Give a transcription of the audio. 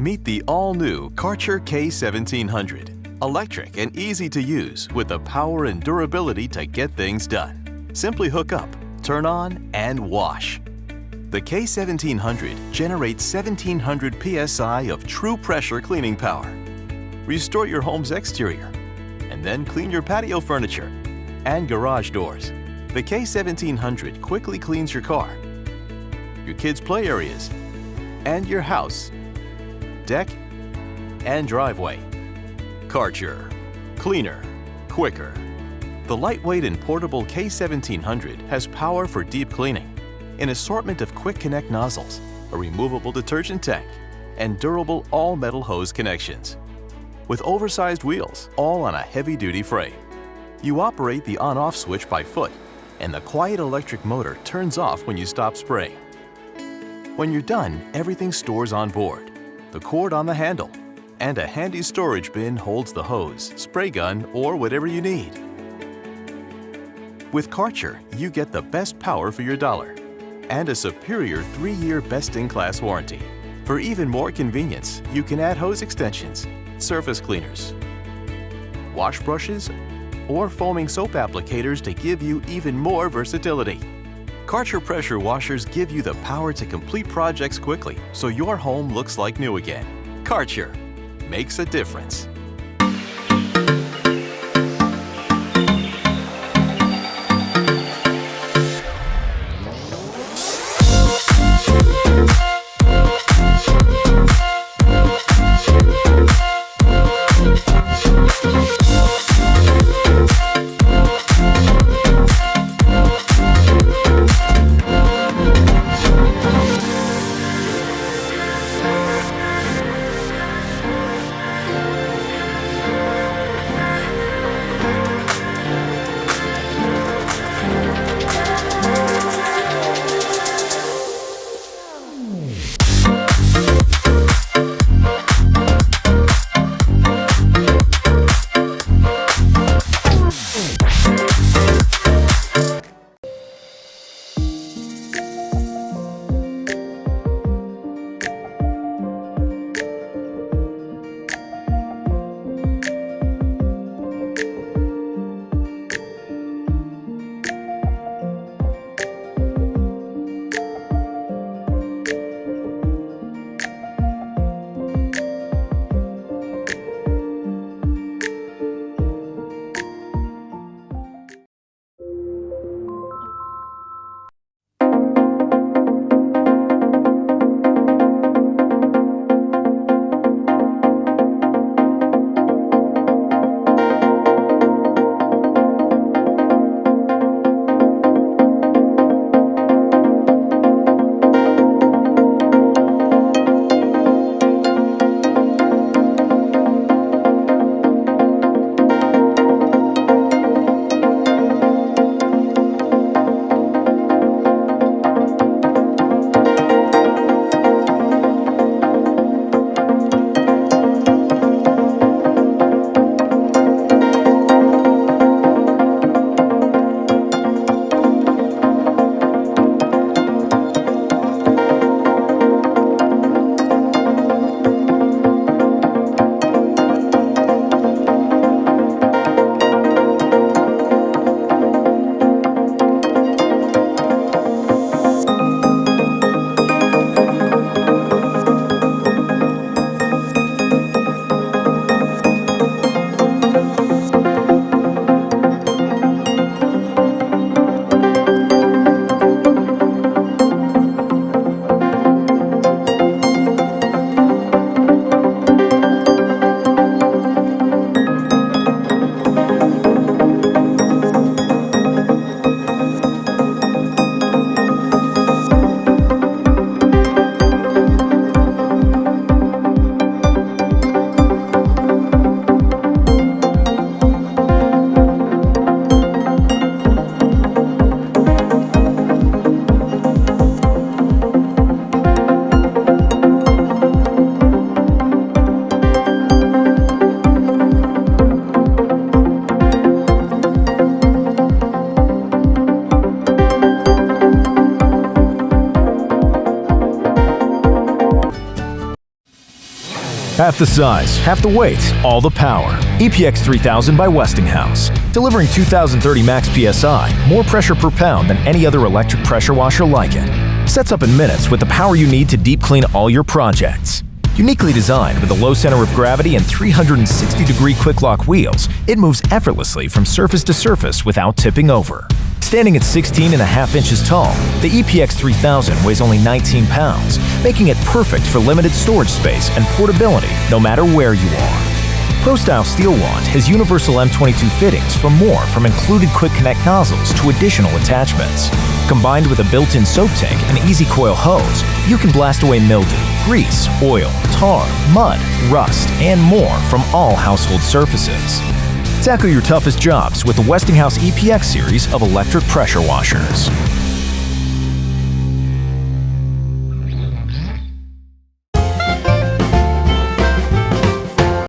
Meet the all-new Karcher K1700. Electric and easy to use with the power and durability to get things done. Simply hook up, turn on, and wash. The K1700 generates 1700 psi of true pressure cleaning power. Restore your home's exterior, and then clean your patio furniture and garage doors. The K1700 quickly cleans your car, your kids' play areas, and your house, deck, and driveway. Karcher. Cleaner. Quicker. The lightweight and portable K1700 has power for deep cleaning, an assortment of quick connect nozzles, a removable detergent tank, and durable all-metal hose connections. With oversized wheels, all on a heavy-duty frame. You operate the on-off switch by foot, and the quiet electric motor turns off when you stop spraying. When you're done, everything stores on board, the cord on the handle, and a handy storage bin holds the hose, spray gun, or whatever you need. With Karcher, you get the best power for your dollar and a superior 3-year best-in-class warranty. For even more convenience, you can add hose extensions, surface cleaners, wash brushes, or foaming soap applicators to give you even more versatility. Karcher pressure washers give you the power to complete projects quickly so your home looks like new again. Karcher makes a difference. Half the size, half the weight, all the power. EPX 3000 by Westinghouse. Delivering 2030 max PSI, more pressure per pound than any other electric pressure washer like it. Sets up in minutes with the power you need to deep clean all your projects. Uniquely designed with a low center of gravity and 360-degree quick lock wheels, it moves effortlessly from surface to surface without tipping over. Standing at 16.5 inches tall, the EPX 3000 weighs only 19 pounds, making it perfect for limited storage space and portability no matter where you are. Pro-Style Steel Wand has universal M22 fittings for more, from included quick connect nozzles to additional attachments. Combined with a built-in soap tank and easy coil hose, you can blast away mildew, grease, oil, tar, mud, rust, and more from all household surfaces. Tackle your toughest jobs with the Westinghouse EPX series of electric pressure washers.